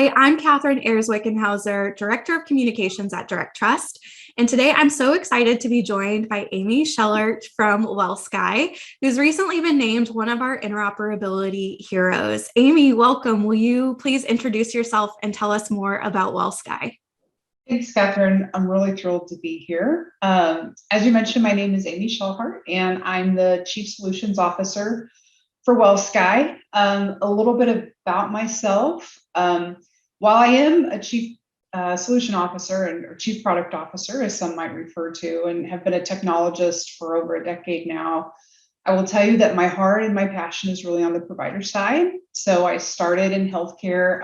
Hi, I'm Catherine Ayers-Wickenhauser, Director of Communications at Direct Trust. And today I'm so excited to be joined by Amy Shellhart from WellSky, who's recently been named one of our interoperability heroes. Amy, welcome. Will you please introduce yourself and tell us more about WellSky? Thanks, Catherine. I'm really thrilled to be here. As you mentioned, my name is Amy Shellhart, and I'm the Chief Solutions Officer for WellSky. A little bit about myself. While I am a Chief Solution Officer or Chief Product Officer, as some might refer to, and have been a technologist for over a decade now, I will tell you that my heart and my passion is really on the provider side. So I started in healthcare.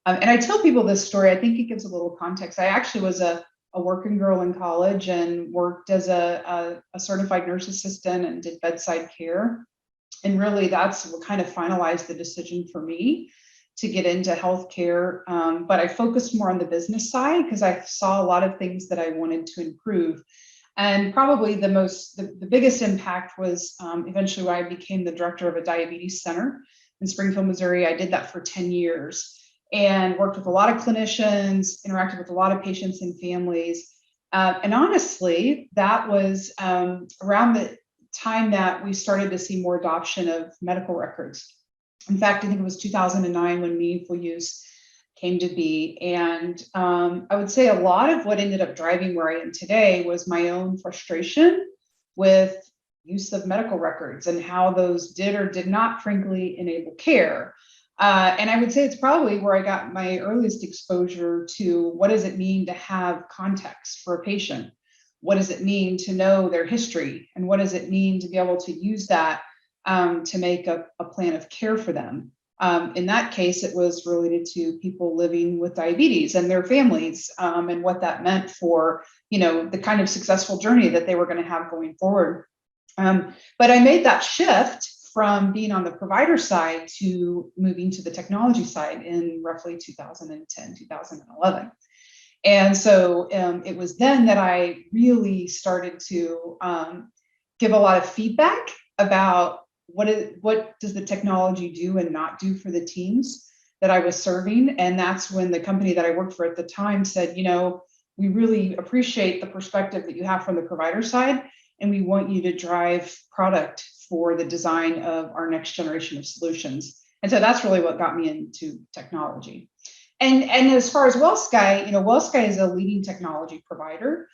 And I tell people this story, I think it gives a little context. I actually was a working girl in college and worked as a certified nurse assistant and did bedside care. And really that's what kind of finalized the decision for me to get into healthcare. But I focused more on the business side because I saw a lot of things that I wanted to improve. And probably the biggest impact was eventually when I became the director of a diabetes center in Springfield, Missouri. I did that for 10 years. And worked with a lot of clinicians, interacted with a lot of patients and families. And honestly, that was around the time that we started to see more adoption of medical records. In fact, I think it was 2009 when meaningful use came to be. And I would say a lot of what ended up driving where I am today was my own frustration with use of medical records and how those did or did not, frankly, enable care. And I would say it's probably where I got my earliest exposure to what does it mean to have context for a patient? What does it mean to know their history? And what does it mean to be able to use that to make a plan of care for them? In that case, it was related to people living with diabetes and their families and what that meant for, the kind of successful journey that they were going to have going forward. But I made that shift from being on the provider side to moving to the technology side in roughly 2010, 2011. And so it was then that I really started to give a lot of feedback about what does the technology do and not do for the teams that I was serving. And that's when the company that I worked for at the time said, we really appreciate the perspective that you have from the provider side, and we want you to drive product for the design of our next generation of solutions. And so that's really what got me into technology. And as far as WellSky, WellSky is a leading technology provider.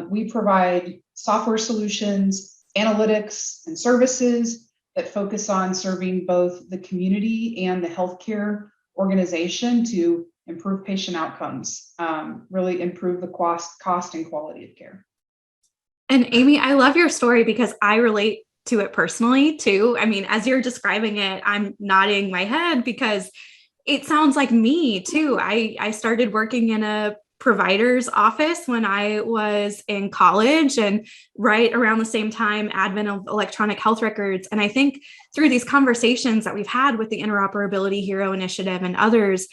We provide software solutions, analytics, and services that focus on serving both the community and the healthcare organization to improve patient outcomes, really improve the cost and quality of care. And Amy, I love your story because I relate to it personally too. I mean, as you're describing it, I'm nodding my head because it sounds like me too. I started working in a provider's office when I was in college, and right around the same time, advent of electronic health records. And I think through these conversations that we've had with the Interoperability Hero Initiative and others,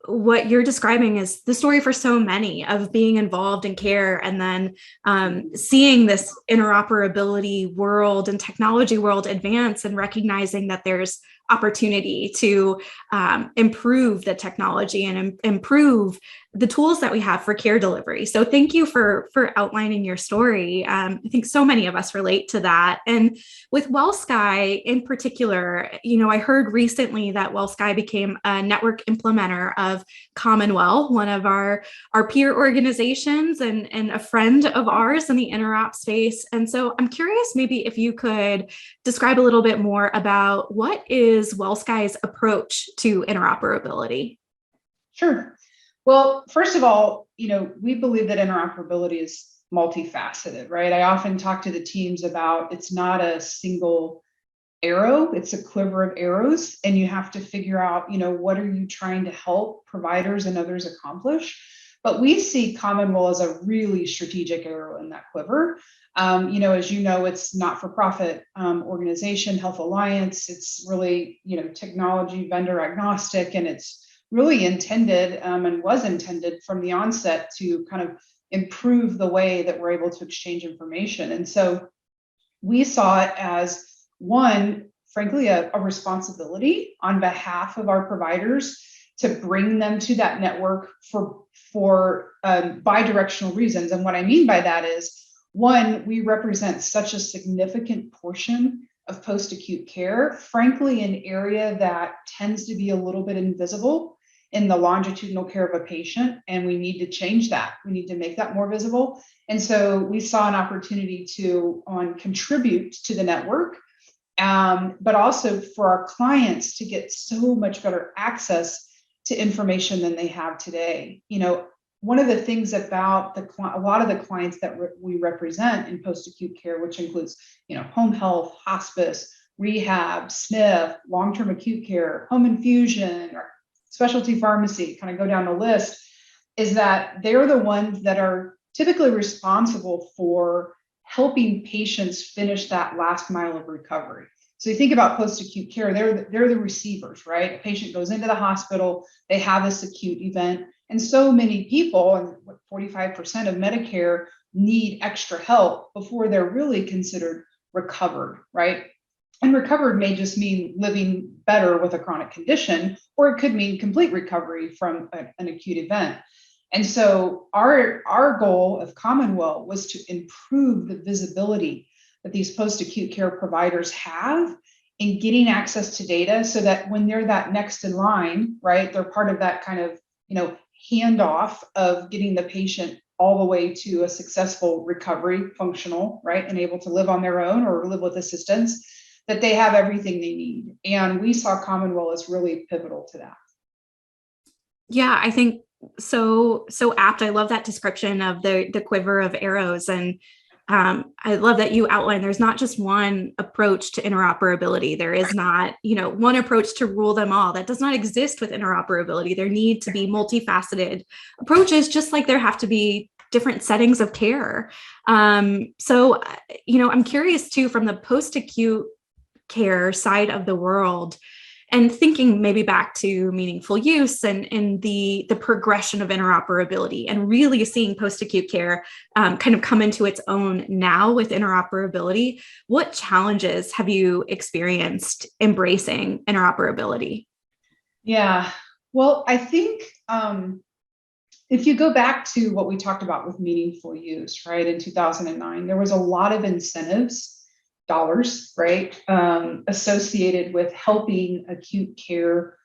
what you're describing is the story for so many of being involved in care and then seeing this interoperability world and technology world advance and recognizing that there's opportunity to improve the technology and improve the tools that we have for care delivery. So thank you for outlining your story. I think so many of us relate to that. And with WellSky in particular, I heard recently that WellSky became a network implementer of Commonwealth, one of our peer organizations and a friend of ours in the interop space. And so I'm curious maybe if you could describe a little bit more about what is WellSky's approach to interoperability. Sure. Well, first of all, we believe that interoperability is multifaceted, right? I often talk to the teams about it's not a single arrow, it's a quiver of arrows, and you have to figure out, what are you trying to help providers and others accomplish? But we see Commonwealth as a really strategic arrow in that quiver. As it's not-for-profit organization, Health Alliance. It's really, technology vendor agnostic, and it's really intended and was intended from the onset to kind of improve the way that we're able to exchange information. And so we saw it as one, frankly, a responsibility on behalf of our providers to bring them to that network for bidirectional reasons. And what I mean by that is, one, we represent such a significant portion of post-acute care, frankly, an area that tends to be a little bit invisible in the longitudinal care of a patient, and we need to change that. We need to make that more visible. And so we saw an opportunity to contribute to the network, but also for our clients to get so much better access to information than they have today. One of the things about a lot of the clients that we represent in post-acute care, which includes, home health, hospice, rehab, SNF, long-term acute care, home infusion, or specialty pharmacy, kind of go down the list, is that they're the ones that are typically responsible for helping patients finish that last mile of recovery. So you think about post-acute care, they're the receivers, right? A patient goes into the hospital, they have this acute event, and so many people, and 45% of Medicare, need extra help before they're really considered recovered, right? And recovered may just mean living better with a chronic condition, or it could mean complete recovery from an acute event. And so our goal of Commonwealth was to improve the visibility that these post-acute care providers have in getting access to data, so that when they're that next in line, right, they're part of that kind of, handoff of getting the patient all the way to a successful recovery, functional, right, and able to live on their own or live with assistance, that they have everything they need. And we saw Commonwealth as really pivotal to that. Yeah, I think so apt. I love that description of the quiver of arrows. And I love that you outline there's not just one approach to interoperability. There is not, one approach to rule them all. That does not exist with interoperability. There need to be multifaceted approaches, just like there have to be different settings of care. So, I'm curious too, from the post-acute care side of the world, and thinking maybe back to meaningful use and the progression of interoperability, and really seeing post-acute care kind of come into its own now with interoperability. What challenges have you experienced embracing interoperability? Yeah, well, I think if you go back to what we talked about with meaningful use, right, in 2009, there was a lot of incentives, dollars, right, associated with helping acute care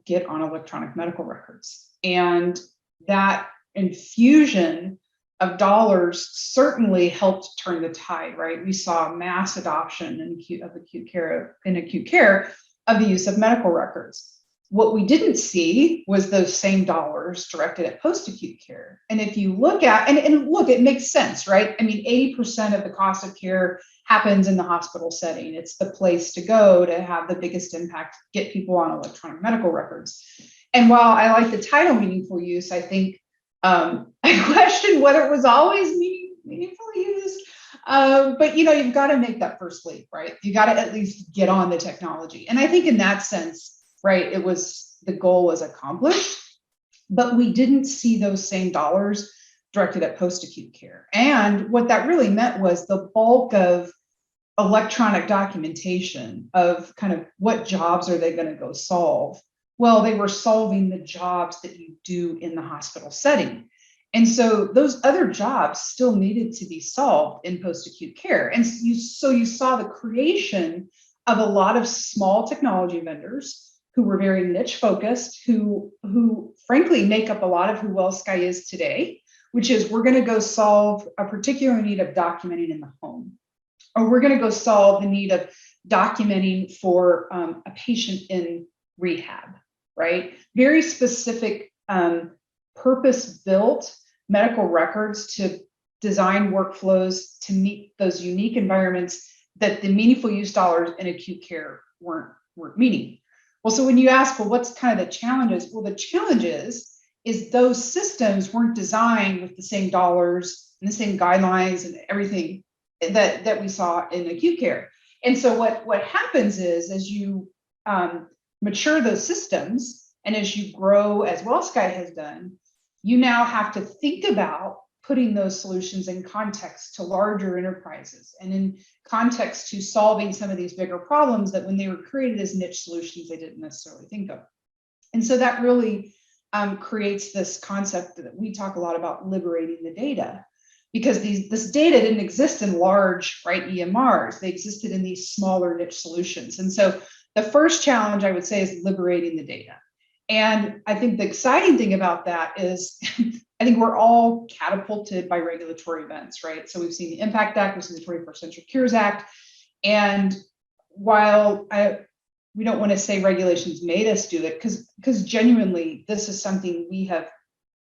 get on electronic medical records. And that infusion of dollars certainly helped turn the tide, right? We saw mass adoption in acute care of the use of medical records. What we didn't see was those same dollars directed at post-acute care. And if you look at, and look, it makes sense, right? I mean, 80% of the cost of care happens in the hospital setting. It's the place to go to have the biggest impact, get people on electronic medical records. And while I like the title meaningful use, I think I question whether it was always meaningful use. But you've got to make that first leap, right? You got to at least get on the technology. And I think in that sense, right, the goal was accomplished, but we didn't see those same dollars directed at post-acute care. And what that really meant was the bulk of electronic documentation of kind of what jobs are they going to go solve. Well, they were solving the jobs that you do in the hospital setting. And so those other jobs still needed to be solved in post-acute care. And so you saw the creation of a lot of small technology vendors who were very niche focused, who frankly make up a lot of who WellSky is today, which is we're going to go solve a particular need of documenting in the home, or we're going to go solve the need of documenting for a patient in rehab, right? Very specific, purpose-built medical records to design workflows to meet those unique environments that the meaningful use dollars in acute care weren't meeting. Well, so when you ask, well, what's kind of the challenges? Well, the challenges is those systems weren't designed with the same dollars and the same guidelines and everything that we saw in acute care. And so what happens is, as you mature those systems and as you grow, as WellSky has done, you now have to think about putting those solutions in context to larger enterprises and in context to solving some of these bigger problems that when they were created as niche solutions, they didn't necessarily think of. And so that really creates this concept that we talk a lot about, liberating the data, because this data didn't exist in large, right, EMRs. They existed in these smaller niche solutions. And so the first challenge I would say is liberating the data. And I think the exciting thing about that is I think we're all catapulted by regulatory events, right? So we've seen the Impact Act, we've seen the 21st Century Cures Act. And while we don't want to say regulations made us do it, because genuinely this is something we have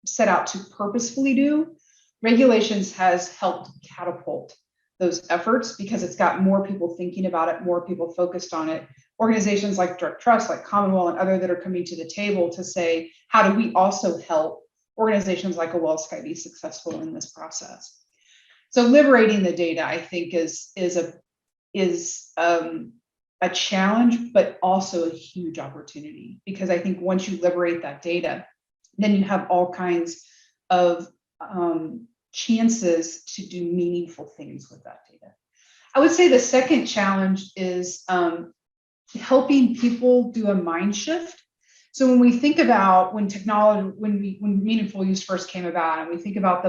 set out to purposefully do, regulations has helped catapult those efforts because it's got more people thinking about it, more people focused on it. Organizations like Direct Trust, like Commonwealth, and other that are coming to the table to say, how do we also help organizations like a WellSky be successful in this process? So liberating the data, I think, is a challenge, but also a huge opportunity, because I think once you liberate that data, then you have all kinds of chances to do meaningful things with that data. I would say the second challenge is helping people do a mind shift. So when we think about when meaningful use first came about, and we think about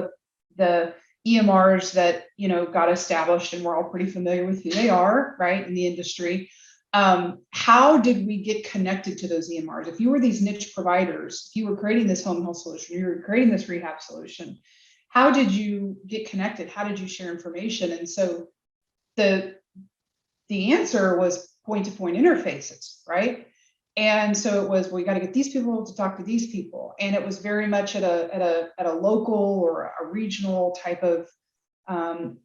the EMRs that got established, and we're all pretty familiar with who they are, right, in the industry. How did we get connected to those EMRs? If you were these niche providers, if you were creating this home health solution, you were creating this rehab solution, how did you get connected? How did you share information? And so the answer was point-to-point interfaces, right? And so it was, well, we got to get these people to talk to these people, and it was very much at a local or a regional type of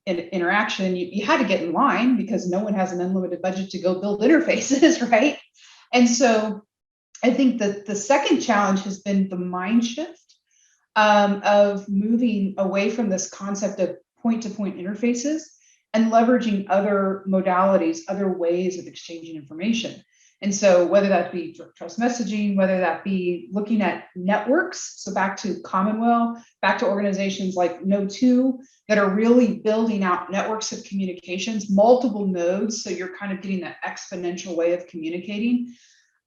interaction. You had to get in line because no one has an unlimited budget to go build interfaces, right? And so I think that the second challenge has been the mind shift of moving away from this concept of point-to-point interfaces and leveraging other modalities, other ways of exchanging information. And so whether that be direct trust messaging, whether that be looking at networks, so back to Commonwealth, back to organizations like Know2 that are really building out networks of communications, multiple nodes, so you're kind of getting that exponential way of communicating.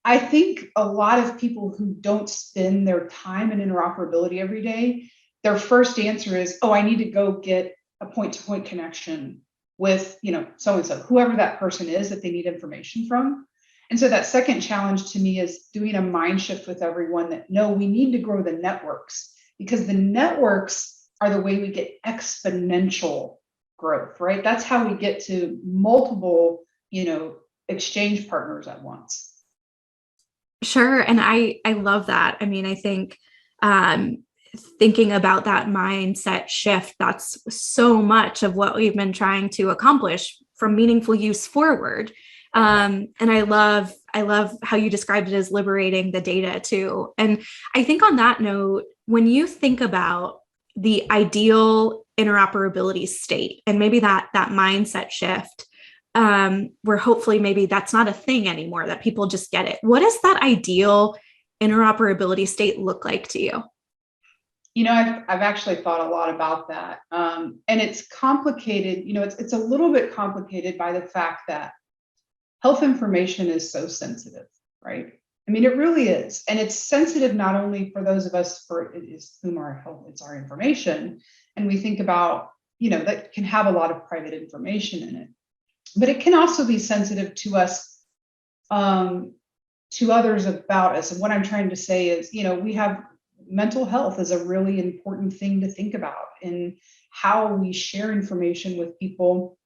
I think a lot of people who don't spend their time in interoperability every day, their first answer is, oh, I need to go get a point-to-point connection with, so-and-so, whoever that person is that they need information from. And so that second challenge to me is doing a mind shift with everyone that, no, we need to grow the networks, because the networks are the way we get exponential growth, right? That's how we get to multiple, exchange partners at once. Sure. And I love that. I mean, I think thinking about that mindset shift, that's so much of what we've been trying to accomplish from meaningful use forward. And I love how you described it as liberating the data too. And I think on that note, when you think about the ideal interoperability state and maybe that mindset shift, where hopefully maybe that's not a thing anymore, that people just get it. What does that ideal interoperability state look like to you? I've actually thought a lot about that. And it's complicated. It's a little bit complicated by the fact that health information is so sensitive, right? I mean, it really is. And it's sensitive not only for those of us whom our health, it's our information. And we think about, that can have a lot of private information in it, but it can also be sensitive to us, to others about us. And what I'm trying to say is, we have mental health is a really important thing to think about in how we share information with people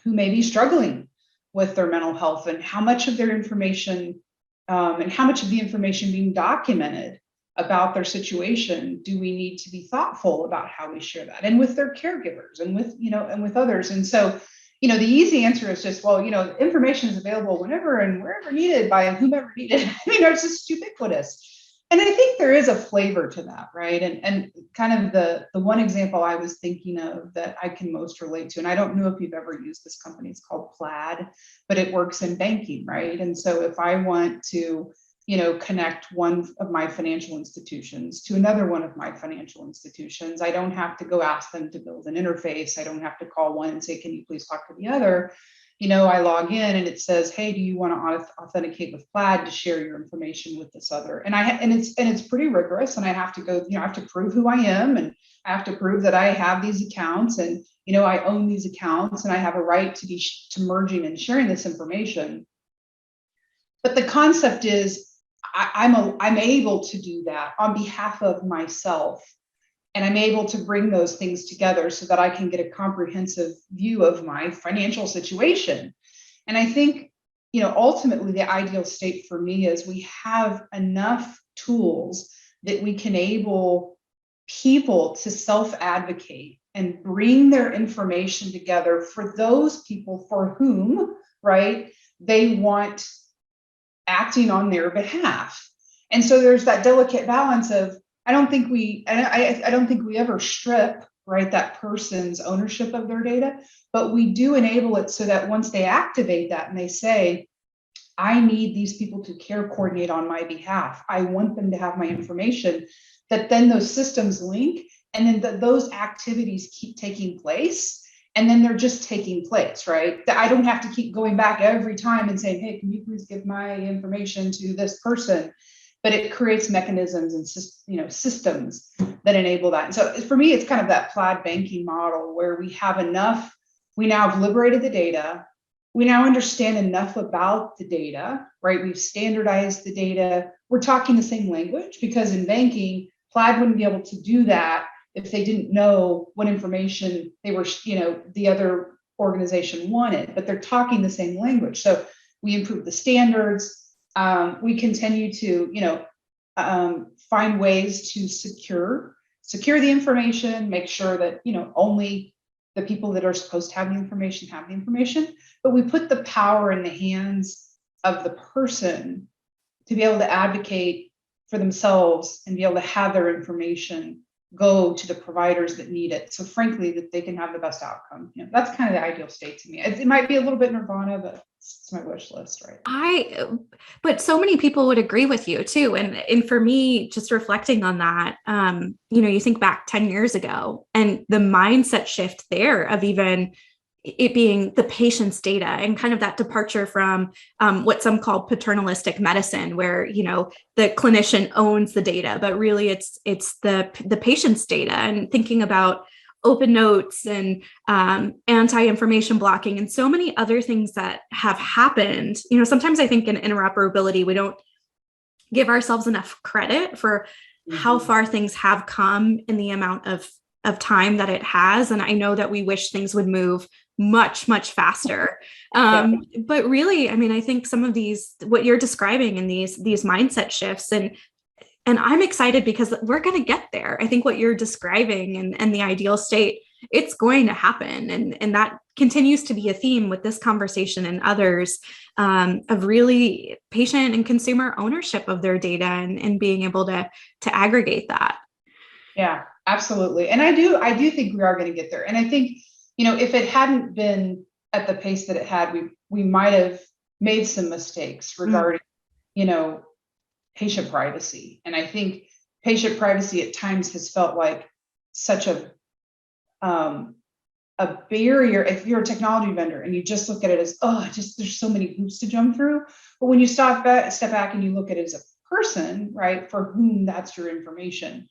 who may be struggling with their mental health, and how much of their information and how much of the information being documented about their situation do we need to be thoughtful about how we share that, and with their caregivers and with and with others. And so the easy answer is just, well, information is available whenever and wherever needed by whomever needed. It's just ubiquitous. And I think there is a flavor to that, right? And kind of the one example I was thinking of that I can most relate to, and I don't know if you've ever used this company, it's called Plaid, but it works in banking, right? And so if I want to, connect one of my financial institutions to another one of my financial institutions, I don't have to go ask them to build an interface. I don't have to call one and say, can you please talk to the other? I log in and it says, hey, do you want to authenticate with Plaid to share your information with this other? And it's pretty rigorous, and I have to go, I have to prove who I am, and I have to prove that I have these accounts, and I own these accounts, and I have a right to merging and sharing this information. But the concept is I'm able to do that on behalf of myself. And I'm able to bring those things together so that I can get a comprehensive view of my financial situation. And I think, ultimately the ideal state for me is we have enough tools that we can enable people to self-advocate and bring their information together for those people for whom, right, they want acting on their behalf. And so there's that delicate balance of, I don't think we ever strip, right, that person's ownership of their data, but we do enable it so that once they activate that and they say, I need these people to care coordinate on my behalf, I want them to have my information, that then those systems link, and then those activities keep taking place. And then they're just taking place, right? That I don't have to keep going back every time and saying, hey, can you please give my information to this person? But it creates mechanisms and systems that enable that. And so for me, it's kind of that Plaid banking model where we have enough, we now have liberated the data, we now understand enough about the data, right? We've standardized the data, we're talking the same language, because in banking, Plaid wouldn't be able to do that if they didn't know what information they were, the other organization wanted, but they're talking the same language. So we improve the standards. We continue to, find ways to secure the information, make sure that, only the people that are supposed to have the information, but we put the power in the hands of the person to be able to advocate for themselves and be able to have their information go to the providers that need it. So frankly, that they can have the best outcome. That's kind of the ideal state to me. It might be a little bit nirvana, but it's my wish list, right? But so many people would agree with you too. And for me, just reflecting on that, you think back 10 years ago and the mindset shift there of even it being the patient's data and kind of that departure from what some call paternalistic medicine, where the clinician owns the data, but really it's the patient's data, and thinking about open notes and anti-information blocking and so many other things that have happened. Sometimes I think in interoperability we don't give ourselves enough credit for how far things have come in the amount of time that it has. And I know that we wish things would move much, much faster. But really, I think some of these, what you're describing in these mindset shifts, and I'm excited because we're going to get there. I think what you're describing and the ideal state, it's going to happen. And that continues to be a theme with this conversation and others, of really patient and consumer ownership of their data and being able to aggregate that. Yeah, absolutely. And I do think we are going to get there. And I think, if it hadn't been at the pace that it had, we might have made some mistakes regarding, patient privacy. And I think patient privacy at times has felt like such a barrier. If you're a technology vendor and you just look at it as, there's so many hoops to jump through. But when you step back and you look at it as a person, right, for whom that's your information,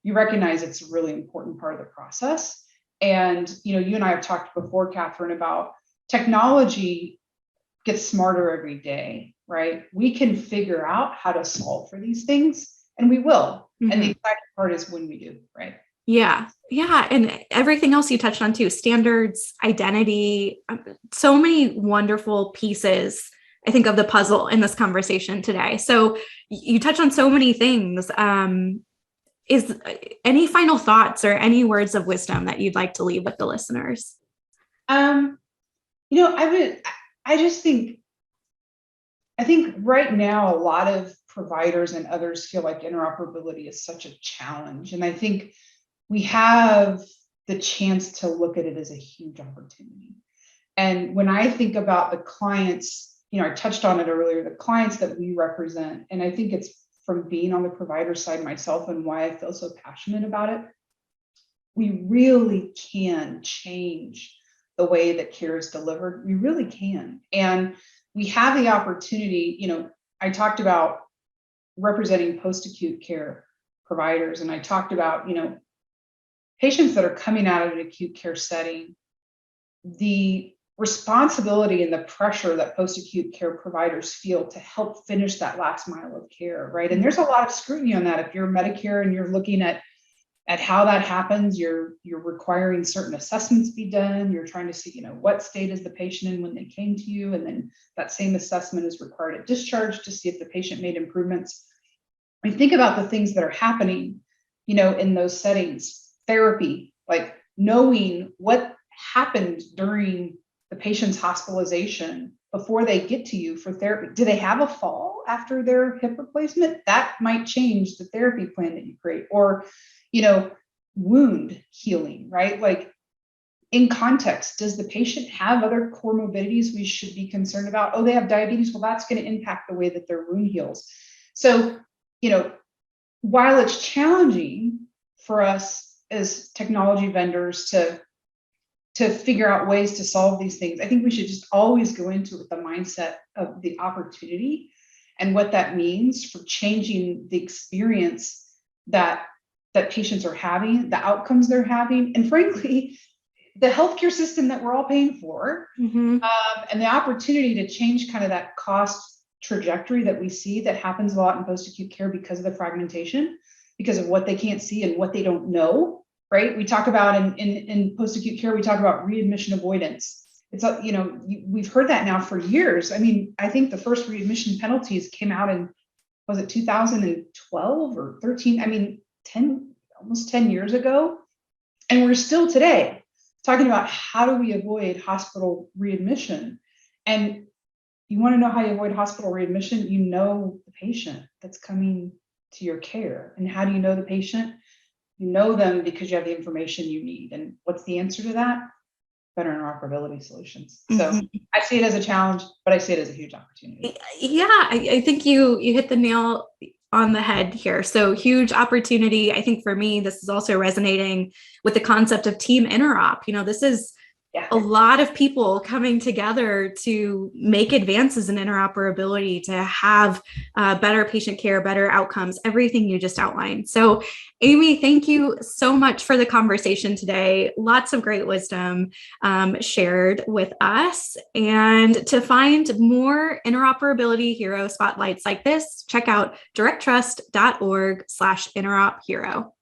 you recognize it's a really important part of the process. And, you and I have talked before, Catherine, about technology gets smarter every day, right? We can figure out how to solve for these things, and we will. And the exciting part is when we do, right? Yeah. And everything else you touched on too, standards, identity, so many wonderful pieces, I think, of the puzzle in this conversation today. So you touch on so many things. Is any final thoughts or any words of wisdom that you'd like to leave with the listeners? I think right now a lot of providers and others feel like interoperability is such a challenge. And I think we have the chance to look at it as a huge opportunity. And when I think about the clients, I touched on it earlier, the clients that we represent, and I think it's from being on the provider side myself and why I feel so passionate about it, we really can change the the way that care is delivered, we really can. And we have the opportunity, I talked about representing post-acute care providers, and I talked about, patients that are coming out of an acute care setting, the responsibility and the pressure that post-acute care providers feel to help finish that last mile of care, right? And there's a lot of scrutiny on that. If you're Medicare and you're looking at how that happens, you're requiring certain assessments be done. You're trying to see, what state is the patient in when they came to you, and then that same assessment is required at discharge to see if the patient made improvements. I mean, think about the things that are happening, in those settings. Therapy, like knowing what happened during the patient's hospitalization before they get to you for therapy. Do they have a fall after their hip replacement? That might change the therapy plan that you create. Or, wound healing, right? Like, in context, does the patient have other comorbidities we should be concerned about? Oh, they have diabetes. Well, that's going to impact the way that their wound heals. So, while it's challenging for us as technology vendors to figure out ways to solve these things, I think we should just always go into it with the mindset of the opportunity and what that means for changing the experience that patients are having, the outcomes they're having, and frankly, the healthcare system that we're all paying for, and the opportunity to change kind of that cost trajectory that we see that happens a lot in post-acute care because of the fragmentation, because of what they can't see and what they don't know, right? We talk about in post-acute care, we talk about readmission avoidance. It's, we've heard that now for years. I mean, I think the first readmission penalties came out in, was it 2012 or 13? I mean, almost 10 years ago. And we're still today talking about how do we avoid hospital readmission. And you want to know how you avoid hospital readmission? You know the patient that's coming to your care. And how do you know the patient? You know them because you have the information you need. And what's the answer to that? Better interoperability solutions. So I see it as a challenge, but I see it as a huge opportunity. Yeah, I think you hit the nail on the head here. So huge opportunity. I think for me, this is also resonating with the concept of team interop. This is a lot of people coming together to make advances in interoperability, to have better patient care, better outcomes, everything you just outlined. So Amy, thank you so much for the conversation today. Lots of great wisdom shared with us. And to find more interoperability hero spotlights like this, check out directtrust.org/interophero.